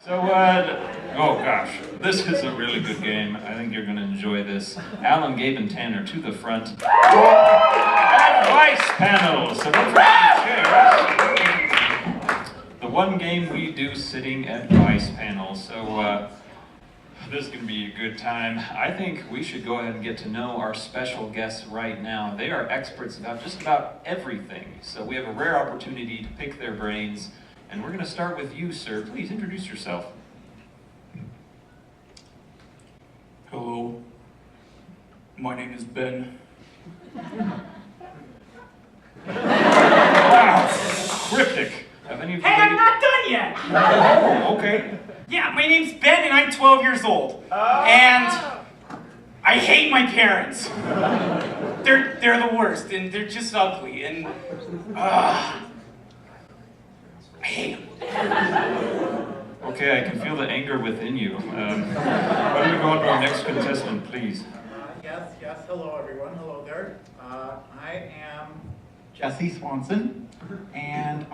So, oh gosh, this is a really good game. I think you're going to enjoy this. Alan, Gabe, and Tanner to the front. Advice panel. So don't forget your chairs. The one game we do sitting advice panel. So, this is going to be a good time. I think we should go ahead and get to know our special guests right now. They are experts about just about everything. So we have a rare opportunity to pick their brains. And we're going to start with you, sir. Please introduce yourself. Hello, my name is Ben. Wow, cryptic. Have any of you Hey, I'm not done yet! Oh, okay. Yeah, my name's Ben and I'm 12 years old. And I hate my parents. They're the worst and they're just ugly and I hate them. Okay, I can feel the anger within you. Why don't we go on to our next contestant, please? Yes, hello everyone, hello there. I am Jesse Swanson, and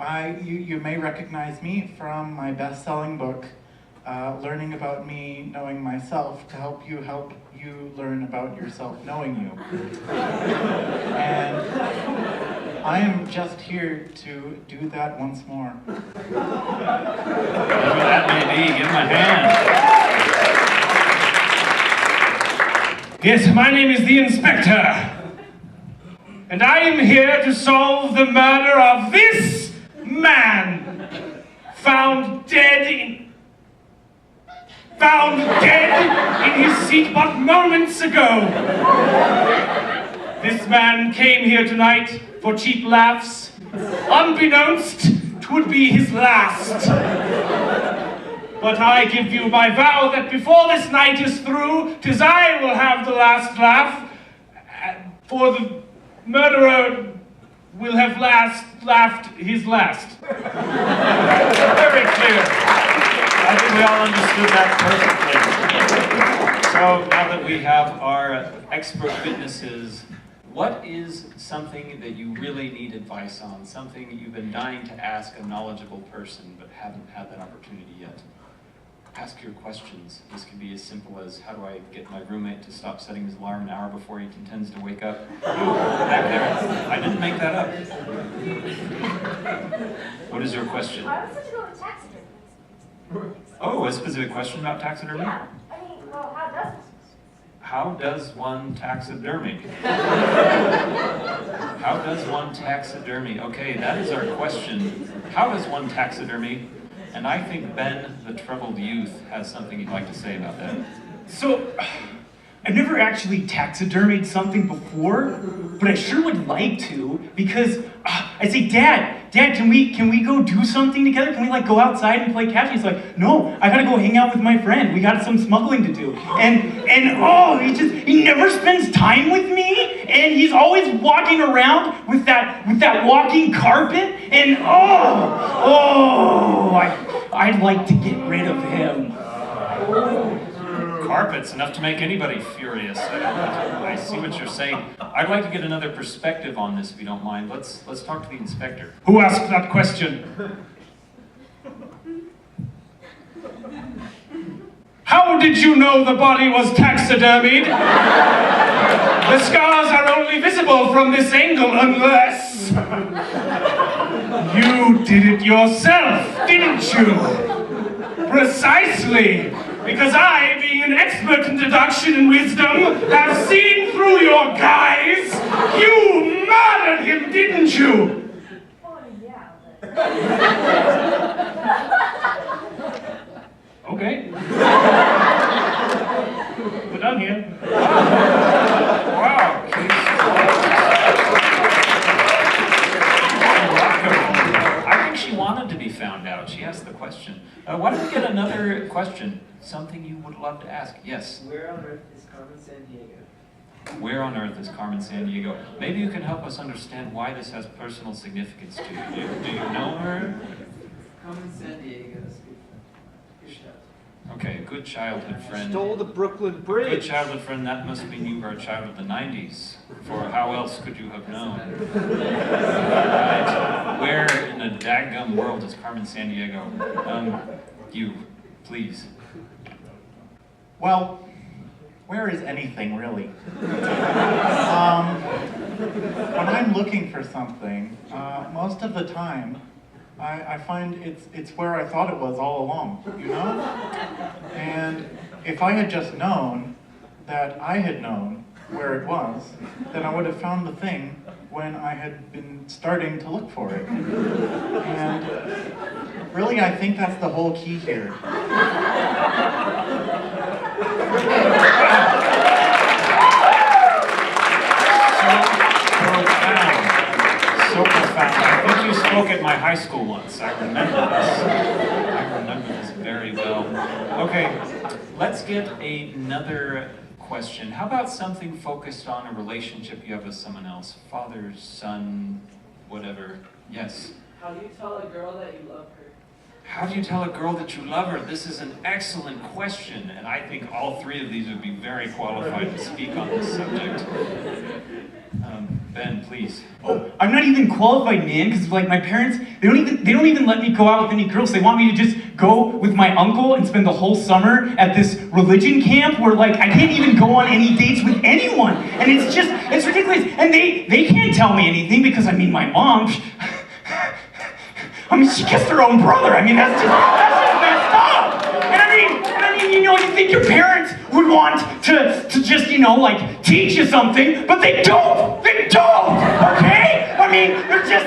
you may recognize me from my best-selling book, Learning About Me, Knowing Myself, to help you learn about yourself knowing you. And I am just here to do that once more. Whatever that may be, give him a hand. Yes, my name is the Inspector. And I am here to solve the murder of this man, found dead in his seat but moments ago. This man came here tonight for cheap laughs, unbeknownst 'twould be his last. But I give you my vow that before this night is through, 'tis I will have the last laugh, for the murderer will have laughed his last. Very clear. I think we all understood that perfectly. So now that we have our expert witnesses, what is something that you really need advice on? Something you've been dying to ask a knowledgeable person but haven't had that opportunity yet? Ask your questions. This can be as simple as, how do I get my roommate to stop setting his alarm an hour before he intends to wake up? Back there. I didn't make that up. What is your question? I was supposed to go to taxidermy. Oh, a specific question about taxidermy? Yeah. I mean, well, How does one taxidermy? How does one taxidermy? Okay, that is our question. How does one taxidermy? And I think Ben, the troubled youth, has something he'd like to say about that. So, I've never actually taxidermied something before, but I sure would like to, because I say, Dad, can we go do something together? Can we like go outside and play catch? He's like, no, I gotta go hang out with my friend. We got some smuggling to do. And oh, he never spends time with me, and he's always walking around with that walking carpet, and I'd like to get rid of him. Carpet's enough to make anybody furious. I see what you're saying. I'd like to get another perspective on this, if you don't mind. Let's talk to the inspector. Who asked that question? How did you know the body was taxidermied? The scars are only visible from this angle unless... You did it yourself, didn't you? Precisely. Because I, being an expert in deduction and wisdom, have seen through your guise. You murdered him, didn't you? Oh, yeah, Okay. We're done here. Wow, I think she wanted to be found out. She asked the question. Why don't we get another question? Something you would love to ask. Yes? Where on earth is Carmen Sandiego? Where on earth is Carmen Sandiego? Maybe you can help us understand why this has personal significance to you. Do you know her? Carmen Sandiego is good shot. Okay, good childhood friend. Stole the Brooklyn Good Bridge. childhood friend, that must mean you were a child of the 90s. For how else could you have known? Right. Where in the daggum world is Carmen Sandiego? You please. Well, where is anything really? When I'm looking for something, most of the time, I find it's where I thought it was all along, you know? And if I had just known that I had known where it was, then I would have found the thing when I had been starting to look for it. And really, I think that's the whole key here. So profound. I think you spoke at my high school once. I remember this. I remember this very well. Okay, let's get another question. How about something focused on a relationship you have with someone else? Father, son, whatever. Yes. How do you tell a girl that you love her? How do you tell a girl that you love her? This is an excellent question, and I think all three of these would be very qualified to speak on this subject. Ben, please. Oh, I'm not even qualified, man, because like my parents, they don't even let me go out with any girls. They want me to just go with my uncle and spend the whole summer at this religion camp where like I can't even go on any dates with anyone. And it's ridiculous. And they can't tell me anything because I mean my mom, she kissed her own brother. I mean that's just messed up. And I mean, you know, you think your parents would want to just, you know, like teach you something, but they don't. They don't. Okay? I mean, they're just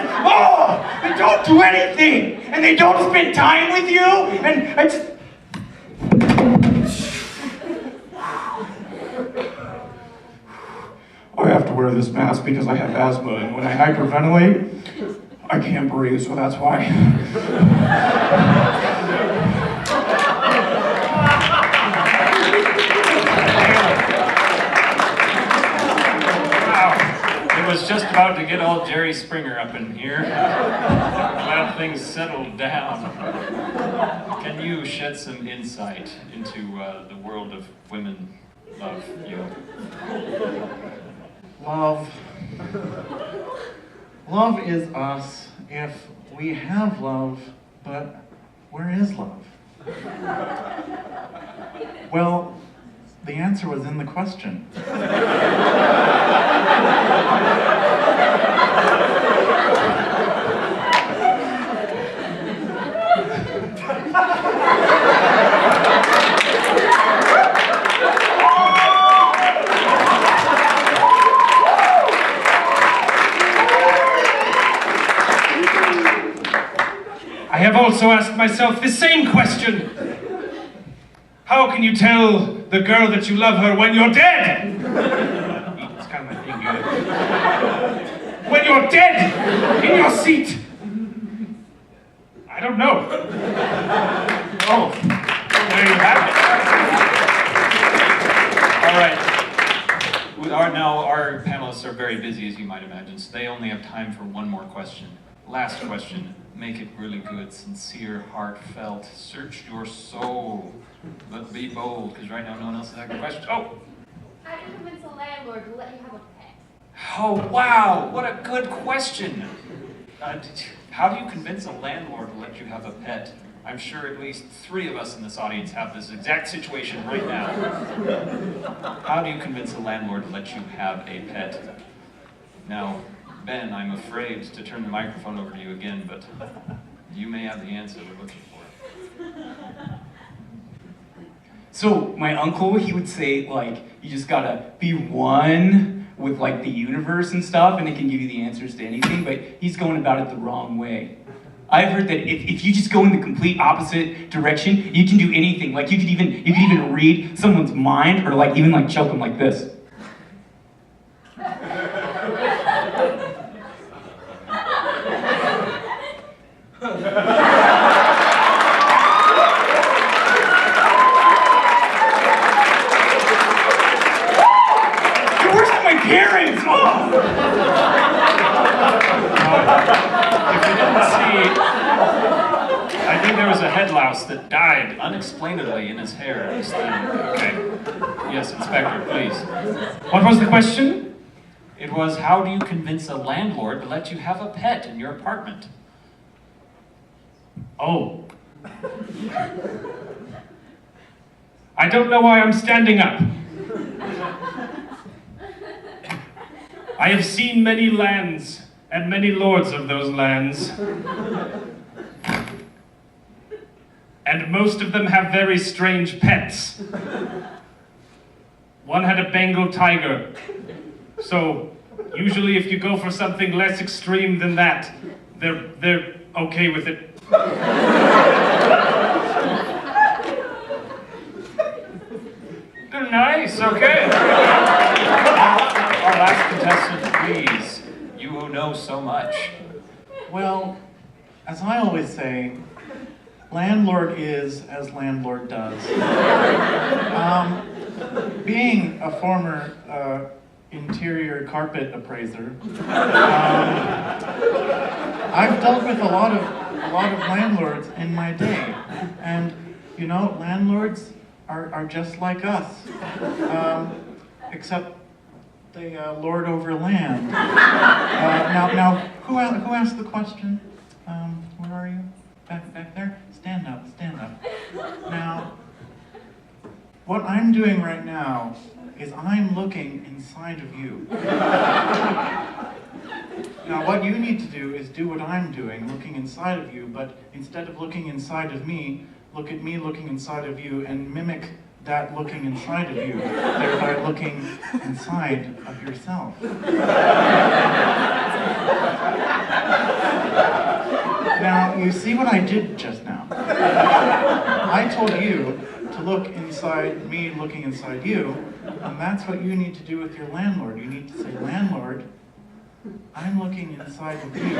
they don't do anything, and they don't spend time with you, and I just. I have to wear this mask because I have asthma, and when I hyperventilate, I can't breathe, so that's why. It was just about to get all Jerry Springer up in here. Glad things settled down. Can you shed some insight into the world of women love you? Love is us if we have love, but where is love? Well, the answer was in the question. I have also asked myself the same question. How can you tell the girl that you love her when you're dead? It's kind of my thing, when you're dead in your seat. I don't know. Oh, there you have it. All right. Our panelists are very busy, as you might imagine, so they only have time for one more question. Last question. Make it really good, sincere, heartfelt. Search your soul. But be bold, because right now no one else is asking questions. Oh! How do you convince a landlord to let you have a pet? Oh, wow! What a good question! How do you convince a landlord to let you have a pet? I'm sure at least 3 of us in this audience have this exact situation right now. How do you convince a landlord to let you have a pet? Now, Ben, I'm afraid to turn the microphone over to you again, but you may have the answer we're looking for. So my uncle, he would say like, you just gotta be one with like the universe and stuff, and it can give you the answers to anything, but he's going about it the wrong way. I've heard that if you just go in the complete opposite direction, you can do anything. Like you could even read someone's mind, or like even like choke them like this. Where's my parents? Oh! If you didn't see, I think there was a head louse that died unexplainably in his hair just then. Okay. Yes, Inspector, please. What was the question? It was, how do you convince a landlord to let you have a pet in your apartment? Oh. I don't know why I'm standing up. I have seen many lands and many lords of those lands. And most of them have very strange pets. One had a Bengal tiger. So usually if you go for something less extreme than that, they're okay with it. Nice, okay. Our last contestant, please. You who know so much. Well, as I always say, landlord is as landlord does. Being a former interior carpet appraiser, I've dealt with a lot of landlords in my day, and you know, landlords are just like us, except they lord over land. Now, who asked the question? Where are you? Back there? Stand up, stand up. Now, what I'm doing right now is I'm looking inside of you. Now, what you need to do is do what I'm doing, looking inside of you, but instead of looking inside of me, look at me looking inside of you and mimic that looking inside of you, thereby looking inside of yourself. Now, you see what I did just now? I told you to look inside me looking inside you, and that's what you need to do with your landlord. You need to say, landlord, I'm looking inside of you.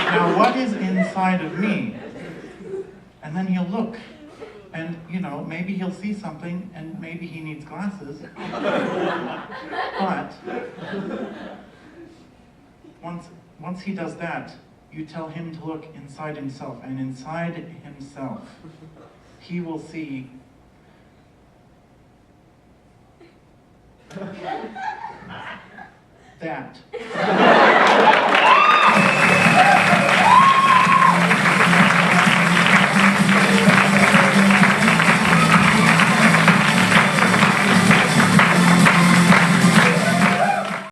Now, what is inside of me? And then he'll look, and you know, maybe he'll see something, and maybe he needs glasses. But once he does that, you tell him to look inside himself, and inside himself, he will see that.